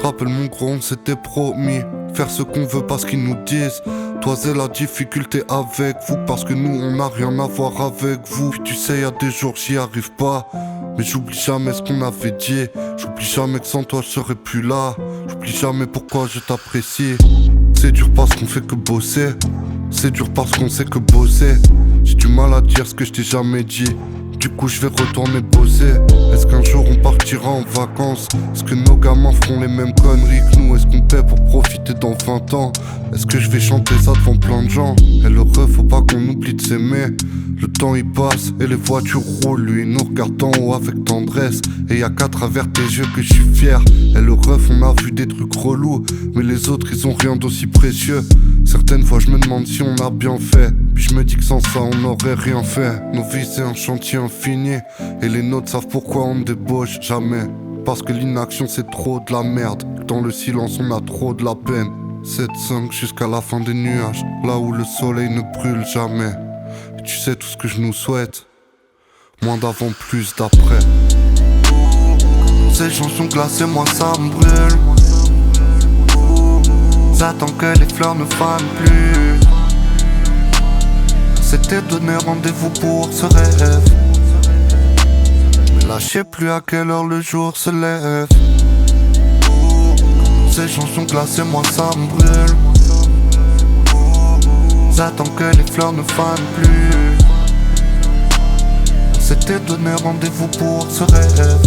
rappelle mon gros, on s'était promis faire ce qu'on veut parce qu'ils nous disent. Toi c'est la difficulté avec vous, parce que nous on n'a rien à voir avec vous. Puis tu sais, y a des jours j'y arrive pas, mais j'oublie jamais ce qu'on avait dit. J'oublie jamais que sans toi je serais plus là. J'oublie jamais pourquoi je t'apprécie. C'est dur parce qu'on fait que bosser, c'est dur parce qu'on sait que bosser. J'ai du mal à dire ce que je t'ai jamais dit, du coup je vais retourner bosser. Est-ce qu'un jour on partira en vacances? Est-ce que nos gamins feront les mêmes conneries que nous? Est-ce qu'on paie pour profiter dans 20 ans? Est-ce que je vais chanter ça devant plein de gens? Et le ref, faut pas qu'on oublie de s'aimer. Le temps il passe et les voitures roulent. Lui il nous regarde en haut avec tendresse, et y'a qu'à travers tes yeux que je suis fier. Et le ref, on a vu des trucs relous, mais les autres ils ont rien d'aussi précieux. Certaines fois je me demande si on a bien fait, puis je me dis que sans ça on n'aurait rien fait. Nos vies c'est un chantier infini, et les nôtres savent pourquoi on ne débauche jamais. Parce que l'inaction c'est trop de la merde, dans le silence on a trop de la peine. 7-5 jusqu'à la fin des nuages, là où le soleil ne brûle jamais. Et tu sais tout ce que je nous souhaite, moins d'avant, plus d'après. Ces chansons glacées, moi ça me brûle. J'attends que les fleurs ne fanent plus. C'était donner rendez-vous pour ce rêve, mais là je sais plus à quelle heure le jour se lève. Ces chansons glacées, moi ça me brûle. J'attends que les fleurs ne fanent plus. C'était donner rendez-vous pour ce rêve,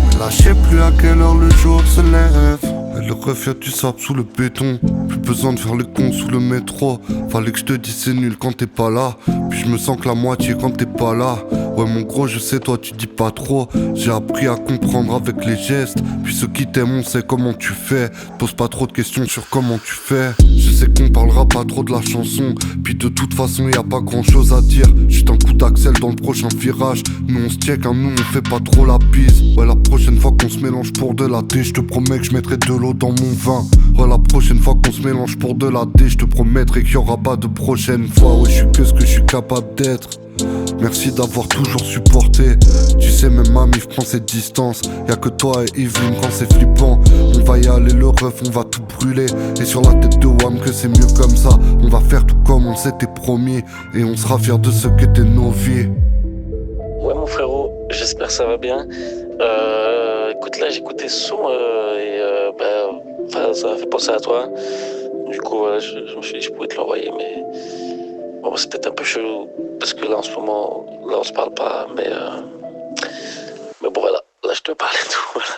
mais là je sais plus à quelle heure le jour se lève. Et le ref, y'a du sable sous le béton, plus besoin de faire les cons sous le métro. Fallait que je te dise c'est nul quand t'es pas là, puis je me sens que la moitié quand t'es pas là. Ouais mon gros, je sais toi tu dis pas trop. J'ai appris à comprendre avec les gestes, puis ceux qui t'aiment on sait comment tu fais. Pose pas trop de questions sur comment tu fais. Je sais qu'on parlera pas trop de la chanson, puis de toute façon y a pas grand chose à dire. Juste un coup d'axel dans le prochain virage. Nous on se check, hein, nous on fait pas trop la bise. Ouais la prochaine fois qu'on se mélange pour de la thé, je te promets que je mettrai de l'eau dans mon vin. Ouais la prochaine fois qu'on se mélange pour de la thé, je te promettrai qu'il y aura pas de prochaine fois. Ouais je suis que ce que je suis capable d'être. Merci d'avoir toujours supporté. Tu sais même ma mif prend ses distances. Y'a que toi et Yveline quand c'est flippant. On va y aller le ref, on va tout brûler. Et sur la tête de Wam que c'est mieux comme ça. On va faire tout comme on s'était promis, et on sera fiers de ce qu'étaient nos vies. Ouais mon frérot, j'espère que ça va bien. Écoute là j'ai écouté ce son ça m'a fait penser à toi. Du coup voilà, je me suis dit que je pouvais te l'envoyer, mais bon c'est peut-être un peu chelou parce que là en ce moment là on se parle pas, mais bon voilà, là je te parle et tout voilà.